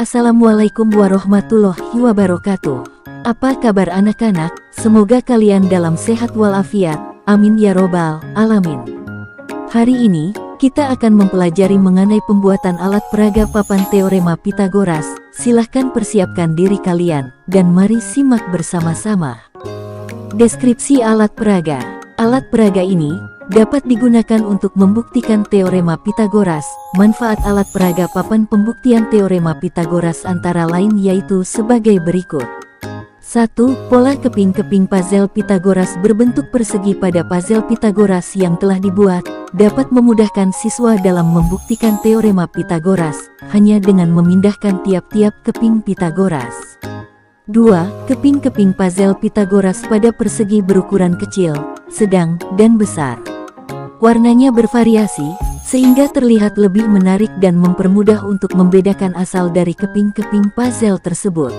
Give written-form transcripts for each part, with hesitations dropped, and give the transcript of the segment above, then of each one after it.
Assalamualaikum warahmatullahi wabarakatuh. Apa kabar anak-anak? Semoga kalian dalam sehat walafiat. Amin ya robbal alamin. Hari ini, kita akan mempelajari mengenai pembuatan alat peraga papan teorema Pitagoras. Silahkan persiapkan diri kalian, dan mari simak bersama-sama. Deskripsi alat peraga. Alat peraga ini dapat digunakan untuk membuktikan teorema Pitagoras. Manfaat alat peraga papan pembuktian teorema Pitagoras antara lain yaitu sebagai berikut. 1. Pola keping-keping puzzle Pitagoras berbentuk persegi pada puzzle Pitagoras yang telah dibuat, dapat memudahkan siswa dalam membuktikan teorema Pitagoras, hanya dengan memindahkan tiap-tiap keping Pitagoras. 2. Keping-keping puzzle Pitagoras pada persegi berukuran kecil, sedang, dan besar. Warnanya bervariasi, sehingga terlihat lebih menarik dan mempermudah untuk membedakan asal dari keping-keping puzzle tersebut.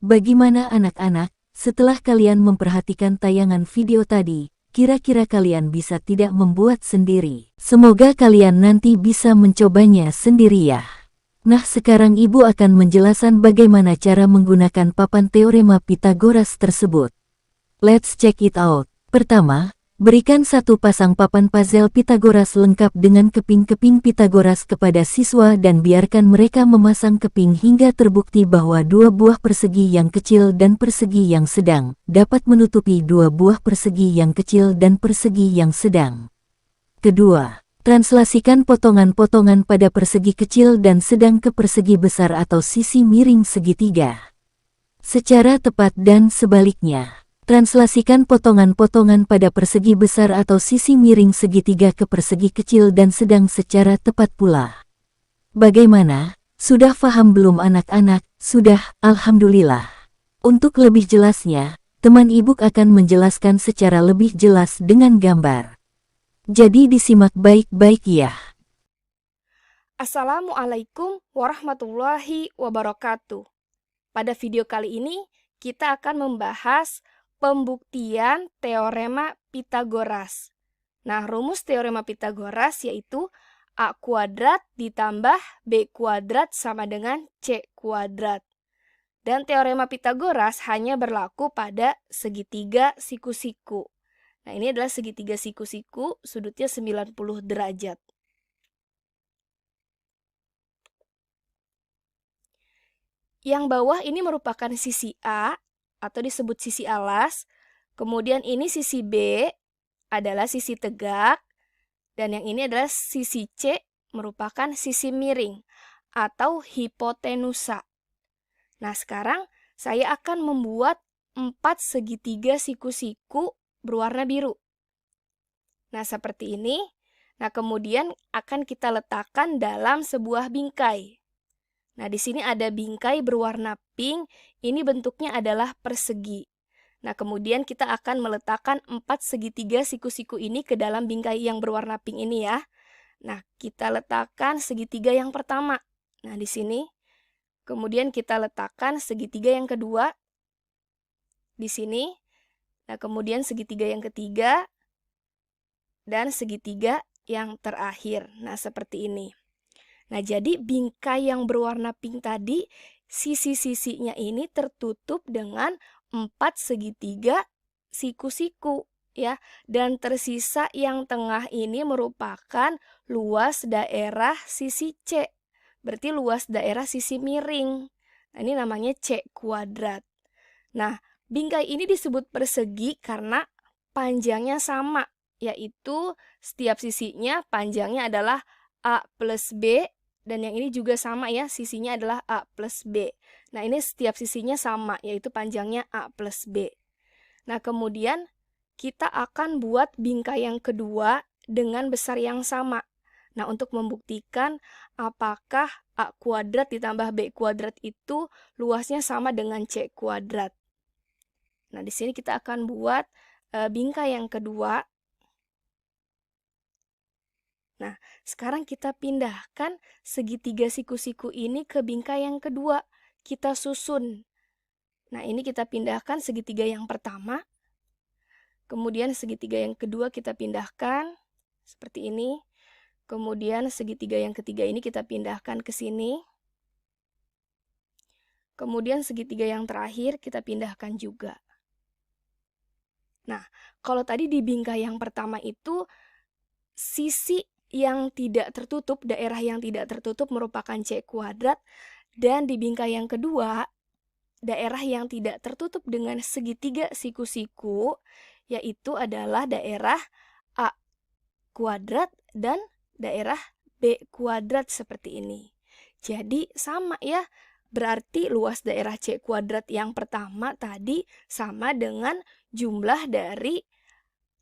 Bagaimana anak-anak, setelah kalian memperhatikan tayangan video tadi, kira-kira kalian bisa tidak membuat sendiri? Semoga kalian nanti bisa mencobanya sendiri ya. Nah, sekarang Ibu akan menjelaskan bagaimana cara menggunakan papan teorema Pitagoras tersebut. Let's check it out. Pertama, berikan satu pasang papan puzzle Pitagoras lengkap dengan keping-keping Pitagoras kepada siswa dan biarkan mereka memasang keping hingga terbukti bahwa dua buah persegi yang kecil dan persegi yang sedang dapat menutupi dua buah persegi yang kecil dan persegi yang sedang. Kedua, translasikan potongan-potongan pada persegi kecil dan sedang ke persegi besar atau sisi miring segitiga. Secara tepat dan sebaliknya, translasikan potongan-potongan pada persegi besar atau sisi miring segitiga ke persegi kecil dan sedang secara tepat pula. Bagaimana? Sudah paham belum anak-anak? Sudah, alhamdulillah. Untuk lebih jelasnya, teman Ibu akan menjelaskan secara lebih jelas dengan gambar. Jadi disimak baik-baik ya. Assalamualaikum warahmatullahi wabarakatuh. Pada video kali ini, kita akan membahas pembuktian teorema Pitagoras. Nah, rumus teorema Pitagoras yaitu A kuadrat ditambah B kuadrat sama dengan C kuadrat. Dan teorema Pitagoras hanya berlaku pada segitiga siku-siku. Nah, ini adalah segitiga siku-siku, sudutnya 90 derajat. Yang bawah ini merupakan sisi A, atau disebut sisi alas. Kemudian ini sisi B, adalah sisi tegak. Dan yang ini adalah sisi C, merupakan sisi miring, atau hipotenusa. Nah, sekarang saya akan membuat 4 segitiga siku-siku berwarna biru. Nah, seperti ini. Nah, kemudian akan kita letakkan dalam sebuah bingkai. Nah, di sini ada bingkai berwarna pink. Ini bentuknya adalah persegi. Nah, kemudian kita akan meletakkan 4 segitiga siku-siku ini ke dalam bingkai yang berwarna pink ini ya. Nah, kita letakkan segitiga yang pertama. Nah, di sini. Kemudian kita letakkan segitiga yang kedua. Di sini. Nah, kemudian segitiga yang ketiga. Dan segitiga yang terakhir. Nah, seperti ini. Nah, jadi bingkai yang berwarna pink tadi, sisi-sisinya ini tertutup dengan 4 segitiga siku-siku, ya. Dan tersisa yang tengah ini merupakan luas daerah sisi C. Berarti luas daerah sisi miring. Nah, ini namanya C kuadrat. Nah, bingkai ini disebut persegi karena panjangnya sama, yaitu setiap sisinya panjangnya adalah A plus B, dan yang ini juga sama ya, sisinya adalah A plus B. Nah, ini setiap sisinya sama, yaitu panjangnya A plus B. Nah, kemudian kita akan buat bingkai yang kedua dengan besar yang sama. Nah, untuk membuktikan apakah A kuadrat ditambah B kuadrat itu luasnya sama dengan C kuadrat. Nah, di sini kita akan buat bingkai yang kedua. Nah, sekarang kita pindahkan segitiga siku-siku ini ke bingkai yang kedua. Kita susun. Nah, ini kita pindahkan segitiga yang pertama. Kemudian segitiga yang kedua kita pindahkan. Seperti ini. Kemudian segitiga yang ketiga ini kita pindahkan ke sini. Kemudian segitiga yang terakhir kita pindahkan juga. Nah, kalau tadi di bingkai yang pertama itu, sisi yang tidak tertutup, daerah yang tidak tertutup merupakan C kuadrat, dan di bingkai yang kedua, daerah yang tidak tertutup dengan segitiga siku-siku, yaitu adalah daerah A kuadrat dan daerah B kuadrat seperti ini. Jadi sama ya, berarti luas daerah C kuadrat yang pertama tadi sama dengan jumlah dari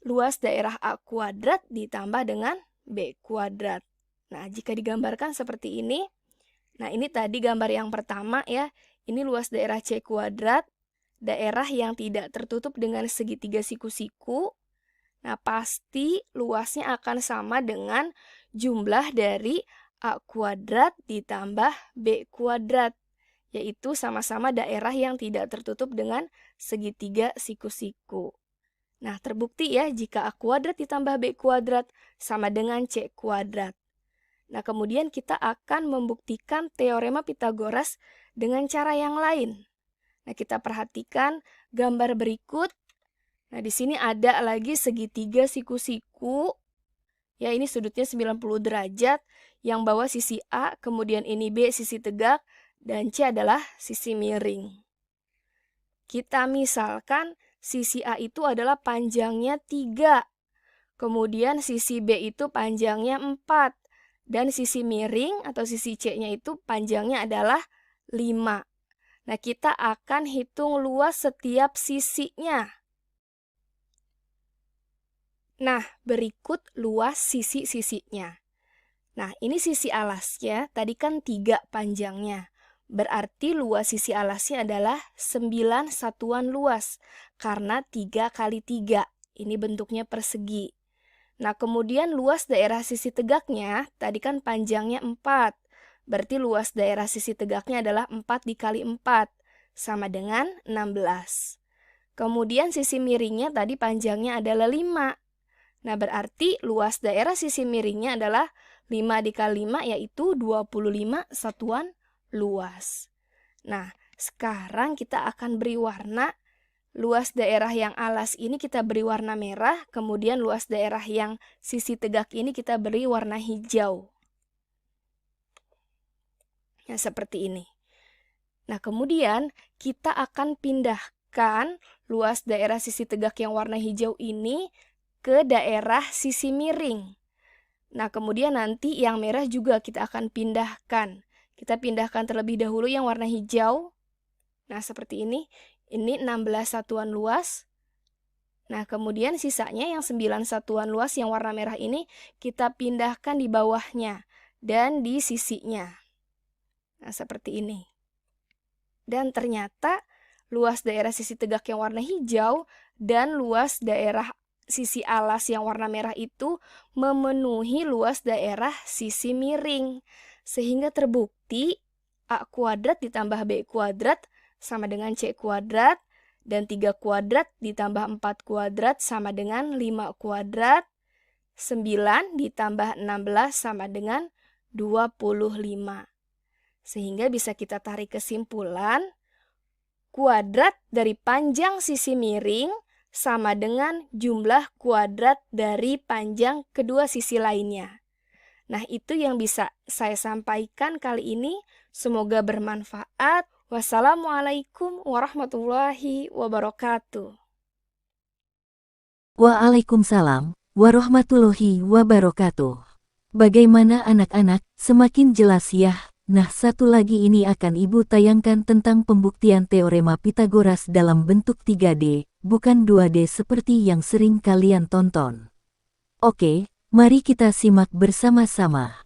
luas daerah A kuadrat ditambah dengan B kuadrat. Nah, jika digambarkan seperti ini, nah ini tadi gambar yang pertama ya, ini luas daerah C kuadrat, daerah yang tidak tertutup dengan segitiga siku-siku. Nah, pasti luasnya akan sama dengan jumlah dari A kuadrat ditambah B kuadrat, yaitu sama-sama daerah yang tidak tertutup dengan segitiga siku-siku. Nah, terbukti ya jika A kuadrat ditambah B kuadrat sama dengan C kuadrat. Nah, kemudian kita akan membuktikan teorema Pitagoras dengan cara yang lain. Nah, kita perhatikan gambar berikut. Nah, di sini ada lagi segitiga siku-siku. Ya, ini sudutnya 90 derajat. Yang bawah sisi A, kemudian ini B sisi tegak, dan C adalah sisi miring. Kita misalkan sisi A itu adalah panjangnya 3. Kemudian sisi B itu panjangnya 4. Dan sisi miring atau sisi C-nya itu panjangnya adalah 5. Nah, kita akan hitung luas setiap sisinya. Nah, berikut luas sisi-sisinya. Nah, ini sisi alasnya, tadi kan 3 panjangnya. Berarti luas sisi alasnya adalah 9 satuan luas, karena 3 kali 3. Ini bentuknya persegi. Nah, kemudian luas daerah sisi tegaknya, tadi kan panjangnya 4. Berarti luas daerah sisi tegaknya adalah 4 dikali 4, sama dengan 16. Kemudian sisi miringnya tadi panjangnya adalah 5. Nah, berarti luas daerah sisi miringnya adalah 5 dikali 5, yaitu 25 satuan luas. Nah, sekarang kita akan beri warna. Luas daerah yang alas ini kita beri warna merah, kemudian luas daerah yang sisi tegak ini kita beri warna hijau. Nah, seperti ini. Nah, kemudian kita akan pindahkan luas daerah sisi tegak yang warna hijau ini ke daerah sisi miring. Nah, kemudian nanti yang merah juga kita akan pindahkan. Kita pindahkan terlebih dahulu yang warna hijau. Nah, seperti ini. Ini 16 satuan luas. Nah, kemudian sisanya yang 9 satuan luas yang warna merah ini kita pindahkan di bawahnya dan di sisinya. Nah, seperti ini. Dan ternyata luas daerah sisi tegak yang warna hijau dan luas daerah sisi alas yang warna merah itu memenuhi luas daerah sisi miring. Sehingga terbukti A kuadrat ditambah B kuadrat sama dengan C kuadrat, dan 3 kuadrat ditambah 4 kuadrat sama dengan 5 kuadrat, 9 ditambah 16 sama dengan 25. Sehingga bisa kita tarik kesimpulan, kuadrat dari panjang sisi miring sama dengan jumlah kuadrat dari panjang kedua sisi lainnya. Nah, itu yang bisa saya sampaikan kali ini. Semoga bermanfaat. Wassalamualaikum warahmatullahi wabarakatuh. Waalaikumsalam warahmatullahi wabarakatuh. Bagaimana anak-anak, semakin jelas ya? Nah, satu lagi ini akan Ibu tayangkan tentang pembuktian teorema Pitagoras dalam bentuk 3D, bukan 2D seperti yang sering kalian tonton. Oke, mari kita simak bersama-sama.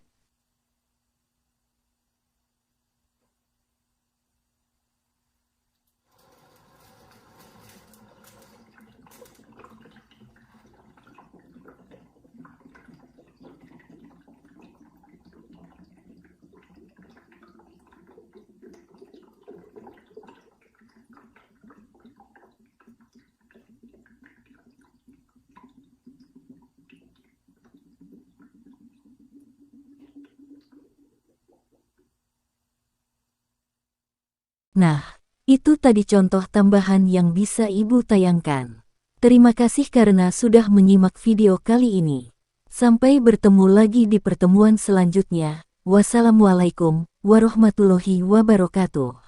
Nah, itu tadi contoh tambahan yang bisa Ibu tayangkan. Terima kasih karena sudah menyimak video kali ini. Sampai bertemu lagi di pertemuan selanjutnya. Wassalamualaikum warahmatullahi wabarakatuh.